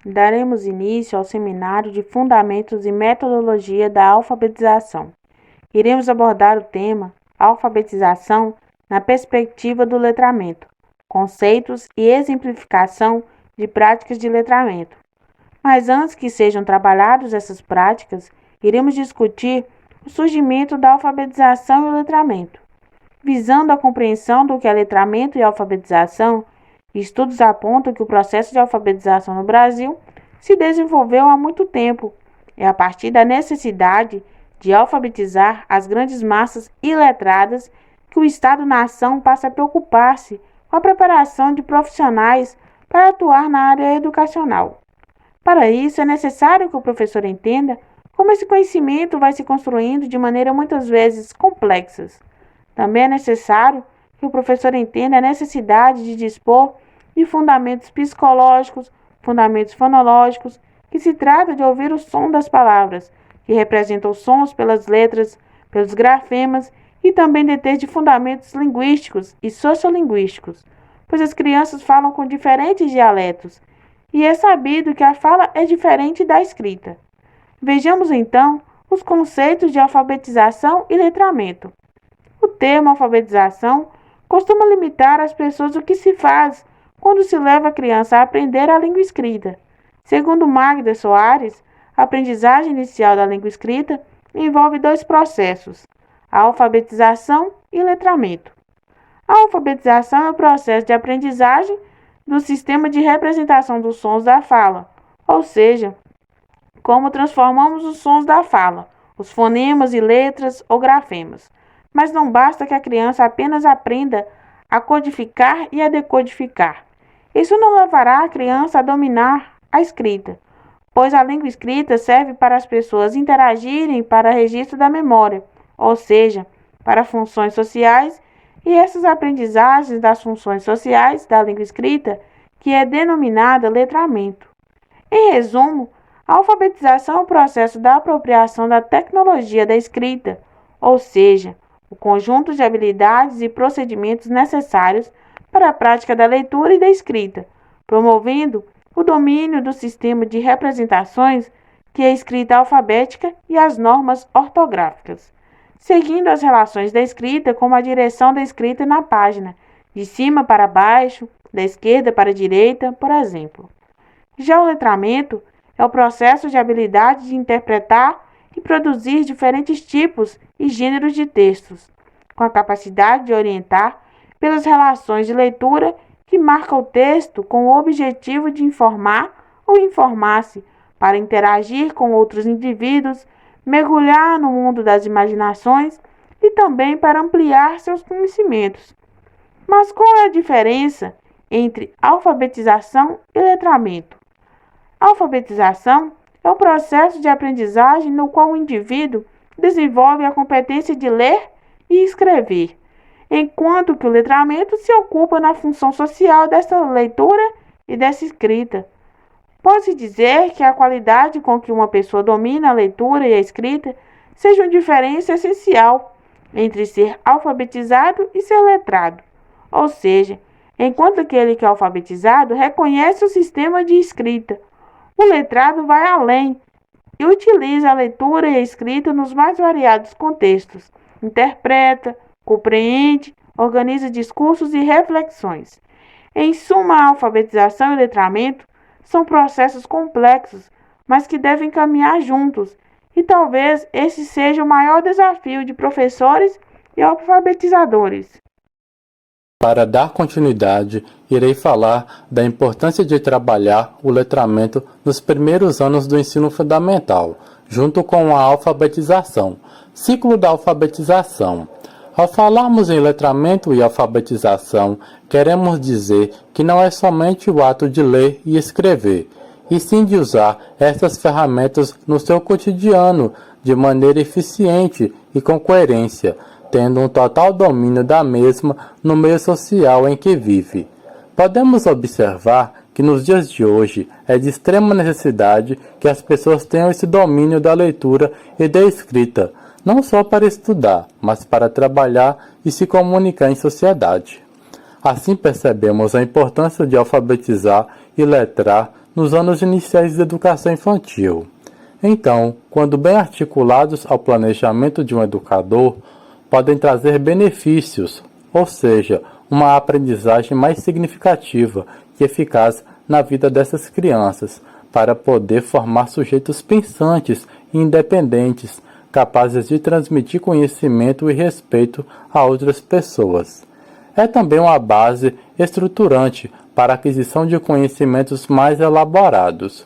daremos início ao seminário de Fundamentos e Metodologia da Alfabetização. Iremos abordar o tema Alfabetização na perspectiva do letramento, conceitos e exemplificação de práticas de letramento. Mas antes que sejam trabalhadas essas práticas, iremos discutir o surgimento da alfabetização e o letramento. Visando a compreensão do que é letramento e alfabetização, estudos apontam que o processo de alfabetização no Brasil se desenvolveu há muito tempo. É a partir da necessidade de alfabetizar as grandes massas iletradas que o Estado-nação passa a preocupar-se com a preparação de profissionais para atuar na área educacional. Para isso, é necessário que o professor entenda como esse conhecimento vai se construindo de maneira muitas vezes complexa. Também é necessário que o professor entenda a necessidade de dispor de fundamentos psicológicos, fundamentos fonológicos, que se trata de ouvir o som das palavras, que representam os sons pelas letras, pelos grafemas, e também de ter de fundamentos linguísticos e sociolinguísticos, pois as crianças falam com diferentes dialetos, e é sabido que a fala é diferente da escrita. Vejamos então os conceitos de alfabetização e letramento. O termo alfabetização costuma limitar às pessoas o que se faz quando se leva a criança a aprender a língua escrita. Segundo Magda Soares, a aprendizagem inicial da língua escrita envolve dois processos: a alfabetização e letramento. A alfabetização é o processo de aprendizagem do sistema de representação dos sons da fala, ou seja, como transformamos os sons da fala, os fonemas e letras ou grafemas. Mas não basta que a criança apenas aprenda a codificar e a decodificar. Isso não levará a criança a dominar a escrita, pois a língua escrita serve para as pessoas interagirem para registro da memória, ou seja, para funções sociais, e essas aprendizagens das funções sociais da língua escrita, que é denominada letramento. Em resumo, a alfabetização é o processo da apropriação da tecnologia da escrita, ou seja, o conjunto de habilidades e procedimentos necessários para a prática da leitura e da escrita, promovendo o domínio do sistema de representações que é a escrita alfabética e as normas ortográficas, seguindo as relações da escrita como a direção da escrita na página, de cima para baixo, da esquerda para a direita, por exemplo. Já o letramento é o processo de habilidade de interpretar e produzir diferentes tipos e gêneros de textos, com a capacidade de orientar pelas relações de leitura que marca o texto com o objetivo de informar ou informar-se, para interagir com outros indivíduos, mergulhar no mundo das imaginações e também para ampliar seus conhecimentos. Mas qual é a diferença entre alfabetização e letramento? A alfabetização é o processo de aprendizagem no qual o indivíduo desenvolve a competência de ler e escrever, enquanto que o letramento se ocupa na função social dessa leitura e dessa escrita. Pode-se dizer que a qualidade com que uma pessoa domina a leitura e a escrita seja uma diferença essencial entre ser alfabetizado e ser letrado, ou seja, enquanto aquele que é alfabetizado reconhece o sistema de escrita, o letrado vai além e utiliza a leitura e a escrita nos mais variados contextos, interpreta, compreende, organiza discursos e reflexões. Em suma, a alfabetização e o letramento são processos complexos, mas que devem caminhar juntos, e talvez esse seja o maior desafio de professores e alfabetizadores. Para dar continuidade, irei falar da importância de trabalhar o letramento nos primeiros anos do ensino fundamental, junto com a alfabetização. Ciclo da alfabetização. Ao falarmos em letramento e alfabetização, queremos dizer que não é somente o ato de ler e escrever, e sim de usar essas ferramentas no seu cotidiano de maneira eficiente e com coerência, tendo um total domínio da mesma no meio social em que vive. Podemos observar que nos dias de hoje é de extrema necessidade que as pessoas tenham esse domínio da leitura e da escrita, não só para estudar, mas para trabalhar e se comunicar em sociedade. Assim percebemos a importância de alfabetizar e letrar nos anos iniciais da educação infantil. Então, quando bem articulados ao planejamento de um educador, podem trazer benefícios, ou seja, uma aprendizagem mais significativa e eficaz na vida dessas crianças, para poder formar sujeitos pensantes e independentes, capazes de transmitir conhecimento e respeito a outras pessoas. É também uma base estruturante para a aquisição de conhecimentos mais elaborados.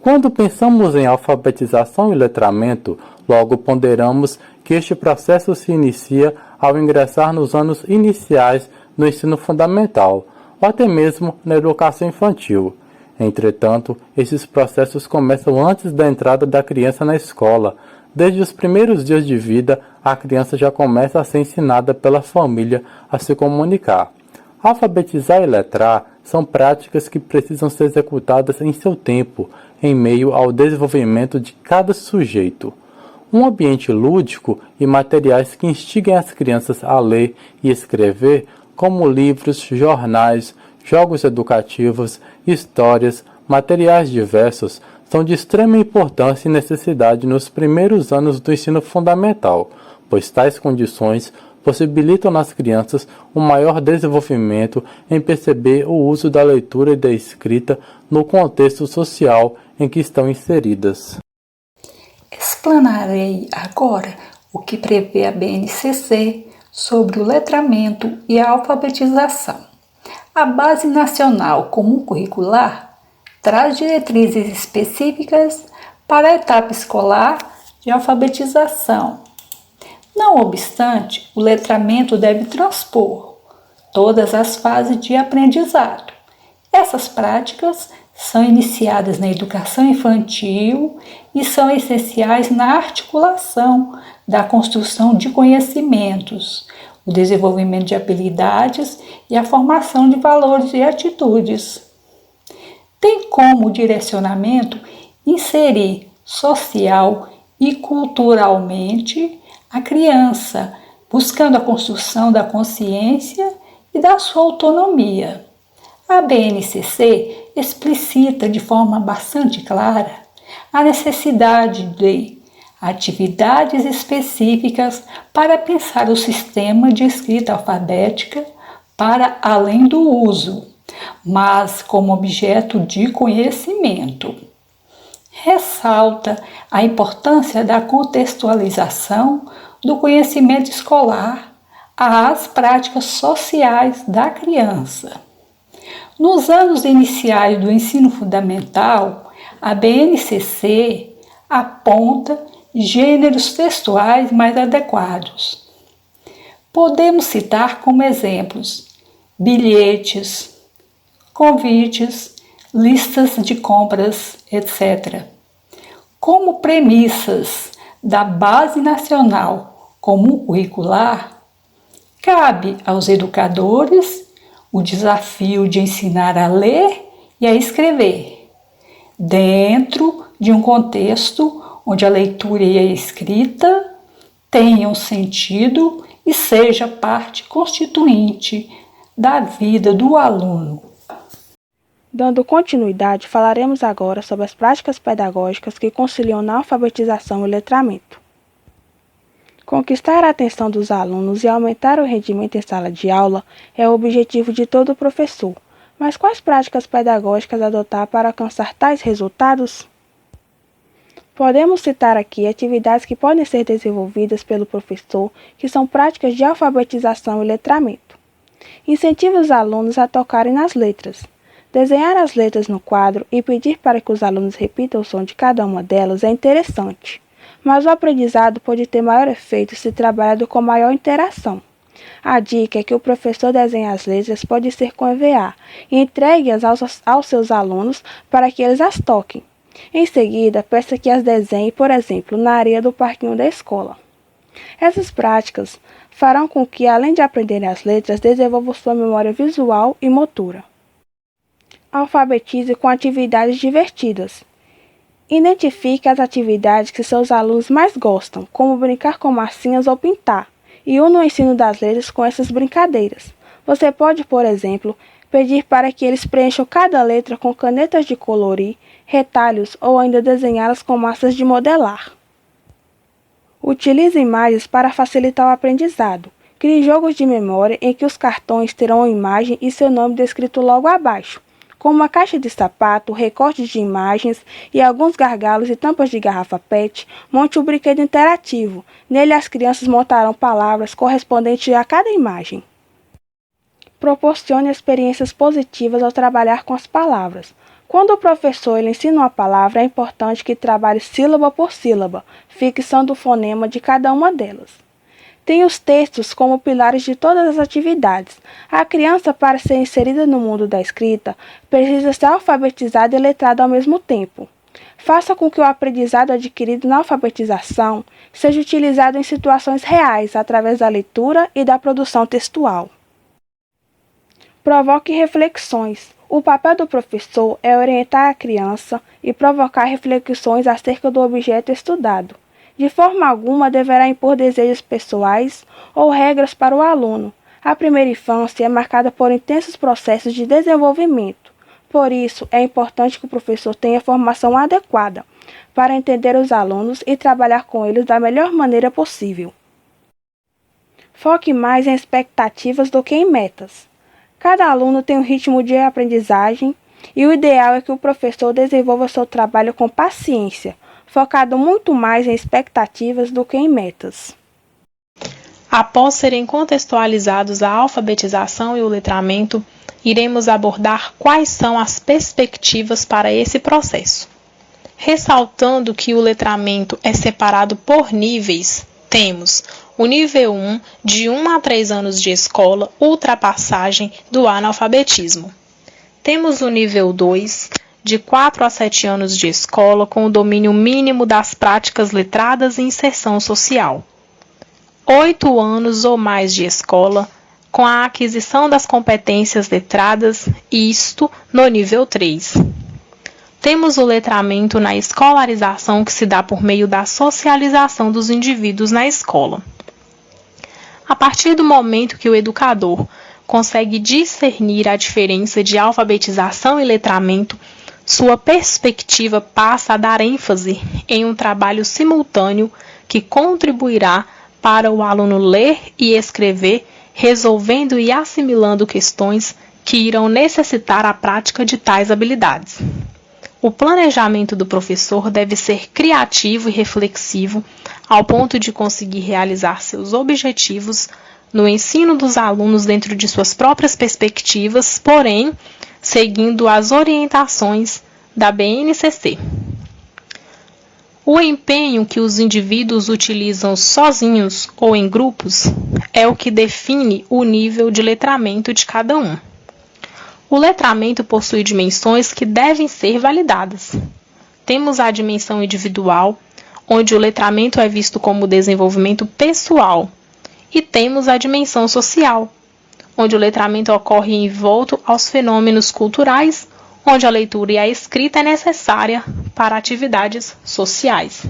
Quando pensamos em alfabetização e letramento, logo ponderamos que este processo se inicia ao ingressar nos anos iniciais do ensino fundamental, ou até mesmo na educação infantil. Entretanto, esses processos começam antes da entrada da criança na escola. Desde os primeiros dias de vida, a criança já começa a ser ensinada pela família a se comunicar. Alfabetizar e letrar são práticas que precisam ser executadas em seu tempo, em meio ao desenvolvimento de cada sujeito. Um ambiente lúdico e materiais que instiguem as crianças a ler e escrever, como livros, jornais, jogos educativos, histórias, materiais diversos, são de extrema importância e necessidade nos primeiros anos do ensino fundamental, pois tais condições possibilitam nas crianças um maior desenvolvimento em perceber o uso da leitura e da escrita no contexto social em que estão inseridas. Explanarei agora o que prevê a BNCC sobre o letramento e a alfabetização. A Base Nacional Comum Curricular traz diretrizes específicas para a etapa escolar de alfabetização. Não obstante, o letramento deve transpor todas as fases de aprendizado. Essas práticas são iniciadas na educação infantil e são essenciais na articulação da construção de conhecimentos, o desenvolvimento de habilidades e a formação de valores e atitudes. Tem como direcionamento inserir social e culturalmente a criança, buscando a construção da consciência e da sua autonomia. A BNCC explicita de forma bastante clara a necessidade de atividades específicas para pensar o sistema de escrita alfabética para além do uso, mas como objeto de conhecimento. Ressalta a importância da contextualização do conhecimento escolar às práticas sociais da criança. Nos anos iniciais do ensino fundamental, a BNCC aponta gêneros textuais mais adequados. Podemos citar como exemplos bilhetes, convites, listas de compras, etc. Como premissas da Base Nacional Comum Curricular, cabe aos educadores o desafio de ensinar a ler e a escrever, dentro de um contexto onde a leitura e a escrita tenham sentido e seja parte constituinte da vida do aluno. Dando continuidade, falaremos agora sobre as práticas pedagógicas que conciliam na alfabetização e letramento. Conquistar a atenção dos alunos e aumentar o rendimento em sala de aula é o objetivo de todo professor. Mas quais práticas pedagógicas adotar para alcançar tais resultados? Podemos citar aqui atividades que podem ser desenvolvidas pelo professor, que são práticas de alfabetização e letramento. Incentive os alunos a tocarem nas letras. Desenhar as letras no quadro e pedir para que os alunos repitam o som de cada uma delas é interessante, mas o aprendizado pode ter maior efeito se trabalhado com maior interação. A dica é que o professor desenhe as letras pode ser com EVA e entregue-as aos seus alunos para que eles as toquem. Em seguida, peça que as desenhe, por exemplo, na areia do parquinho da escola. Essas práticas farão com que, além de aprenderem as letras, desenvolvam sua memória visual e motora. Alfabetize com atividades divertidas. Identifique as atividades que seus alunos mais gostam, como brincar com massinhas ou pintar, e una o ensino das letras com essas brincadeiras. Você pode, por exemplo, pedir para que eles preencham cada letra com canetas de colorir, retalhos ou ainda desenhá-las com massas de modelar. Utilize imagens para facilitar o aprendizado. Crie jogos de memória em que os cartões terão uma imagem e seu nome descrito logo abaixo, como uma caixa de sapato, recortes de imagens e alguns gargalos e tampas de garrafa PET. Monte um brinquedo interativo. Nele as crianças montarão palavras correspondentes a cada imagem. Proporcione experiências positivas ao trabalhar com as palavras. Quando o professor lhe ensina uma palavra, é importante que trabalhe sílaba por sílaba, fixando o fonema de cada uma delas. Tem os textos como pilares de todas as atividades. A criança, para ser inserida no mundo da escrita, precisa ser alfabetizada e letrada ao mesmo tempo. Faça com que o aprendizado adquirido na alfabetização seja utilizado em situações reais, através da leitura e da produção textual. Provoque reflexões. O papel do professor é orientar a criança e provocar reflexões acerca do objeto estudado. De forma alguma deverá impor desejos pessoais ou regras para o aluno. A primeira infância é marcada por intensos processos de desenvolvimento. Por isso, é importante que o professor tenha formação adequada para entender os alunos e trabalhar com eles da melhor maneira possível. Foque mais em expectativas do que em metas. Cada aluno tem um ritmo de aprendizagem e o ideal é que o professor desenvolva seu trabalho com paciência, focado muito mais em expectativas do que em metas. Após serem contextualizados a alfabetização e o letramento, iremos abordar quais são as perspectivas para esse processo. Ressaltando que o letramento é separado por níveis, temos o nível 1, de 1 a 3 anos de escola, ultrapassagem do analfabetismo. Temos o nível 2, de 4 a 7 anos de escola, com o domínio mínimo das práticas letradas e inserção social. 8 anos ou mais de escola, com a aquisição das competências letradas, isto no nível 3. Temos o letramento na escolarização, que se dá por meio da socialização dos indivíduos na escola. A partir do momento que o educador consegue discernir a diferença de alfabetização e letramento, sua perspectiva passa a dar ênfase em um trabalho simultâneo que contribuirá para o aluno ler e escrever, resolvendo e assimilando questões que irão necessitar a prática de tais habilidades. O planejamento do professor deve ser criativo e reflexivo, ao ponto de conseguir realizar seus objetivos no ensino dos alunos dentro de suas próprias perspectivas, porém, seguindo as orientações da BNCC. O empenho que os indivíduos utilizam sozinhos ou em grupos é o que define o nível de letramento de cada um. O letramento possui dimensões que devem ser validadas. Temos a dimensão individual, onde o letramento é visto como desenvolvimento pessoal, e temos a dimensão social, onde o letramento ocorre envolto aos fenômenos culturais, onde a leitura e a escrita é necessária para atividades sociais.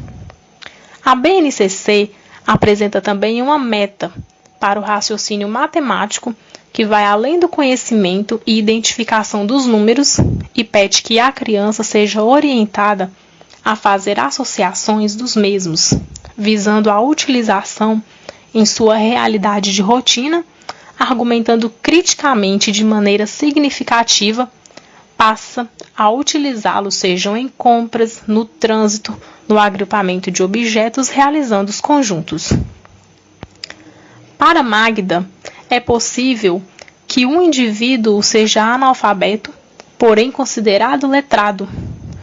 A BNCC apresenta também uma meta para o raciocínio matemático, que vai além do conhecimento e identificação dos números e pede que a criança seja orientada a fazer associações dos mesmos, visando a utilização em sua realidade de rotina, argumentando criticamente de maneira significativa, passa a utilizá-los, sejam em compras, no trânsito, no agrupamento de objetos, realizando os conjuntos. Para Magda, é possível que um indivíduo seja analfabeto, porém considerado letrado,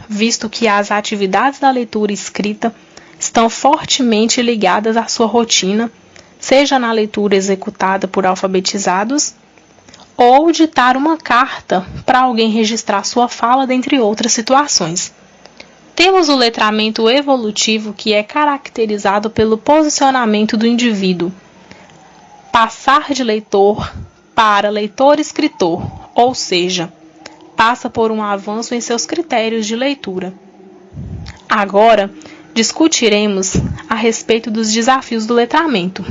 visto que as atividades da leitura e escrita estão fortemente ligadas à sua rotina, seja na leitura executada por alfabetizados, ou ditar uma carta para alguém registrar sua fala, dentre outras situações. Temos o letramento evolutivo, que é caracterizado pelo posicionamento do indivíduo, passar de leitor para leitor-escritor, ou seja, passa por um avanço em seus critérios de leitura. Agora, discutiremos a respeito dos desafios do letramento.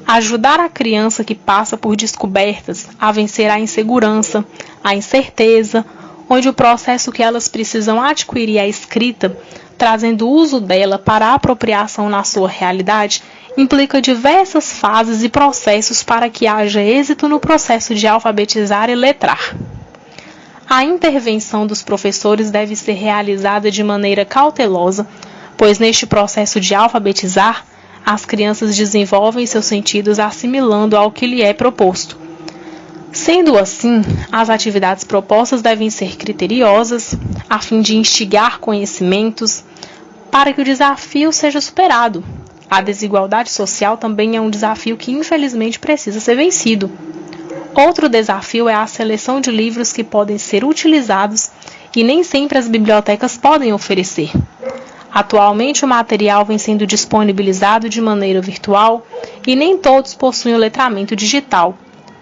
Ajudar a criança que passa por descobertas a vencer a insegurança, a incerteza, onde o processo que elas precisam adquirir a escrita, trazendo o uso dela para a apropriação na sua realidade, implica diversas fases e processos para que haja êxito no processo de alfabetizar e letrar. A intervenção dos professores deve ser realizada de maneira cautelosa, pois neste processo de alfabetizar, as crianças desenvolvem seus sentidos assimilando ao que lhe é proposto. Sendo assim, as atividades propostas devem ser criteriosas, a fim de instigar conhecimentos, para que o desafio seja superado. A desigualdade social também é um desafio que infelizmente precisa ser vencido. Outro desafio é a seleção de livros que podem ser utilizados e nem sempre as bibliotecas podem oferecer. Atualmente o material vem sendo disponibilizado de maneira virtual e nem todos possuem o letramento digital.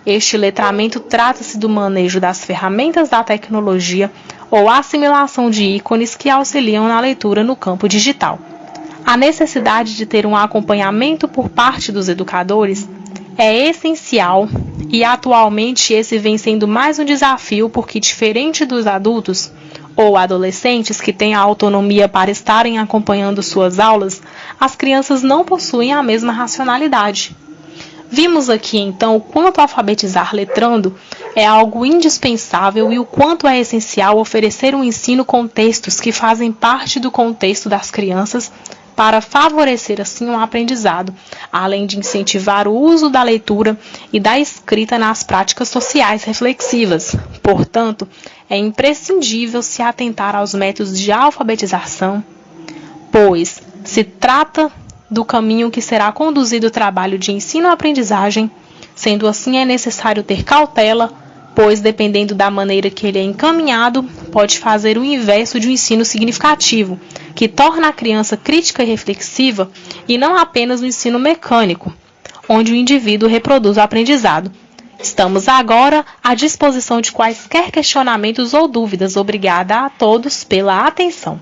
Este letramento trata-se do manejo das ferramentas da tecnologia ou assimilação de ícones que auxiliam na leitura no campo digital. A necessidade de ter um acompanhamento por parte dos educadores é essencial e atualmente esse vem sendo mais um desafio porque, diferente dos adultos ou adolescentes que têm a autonomia para estarem acompanhando suas aulas, as crianças não possuem a mesma racionalidade. Vimos aqui então o quanto alfabetizar letrando é algo indispensável e o quanto é essencial oferecer um ensino com textos que fazem parte do contexto das crianças para favorecer assim um aprendizado, além de incentivar o uso da leitura e da escrita nas práticas sociais reflexivas. Portanto, é imprescindível se atentar aos métodos de alfabetização, pois se trata do caminho que será conduzido o trabalho de ensino-aprendizagem. Sendo assim, é necessário ter cautela, pois, dependendo da maneira que ele é encaminhado, pode fazer o inverso de um ensino significativo, que torna a criança crítica e reflexiva, e não apenas um ensino mecânico, onde o indivíduo reproduz o aprendizado. Estamos agora à disposição de quaisquer questionamentos ou dúvidas. Obrigada a todos pela atenção.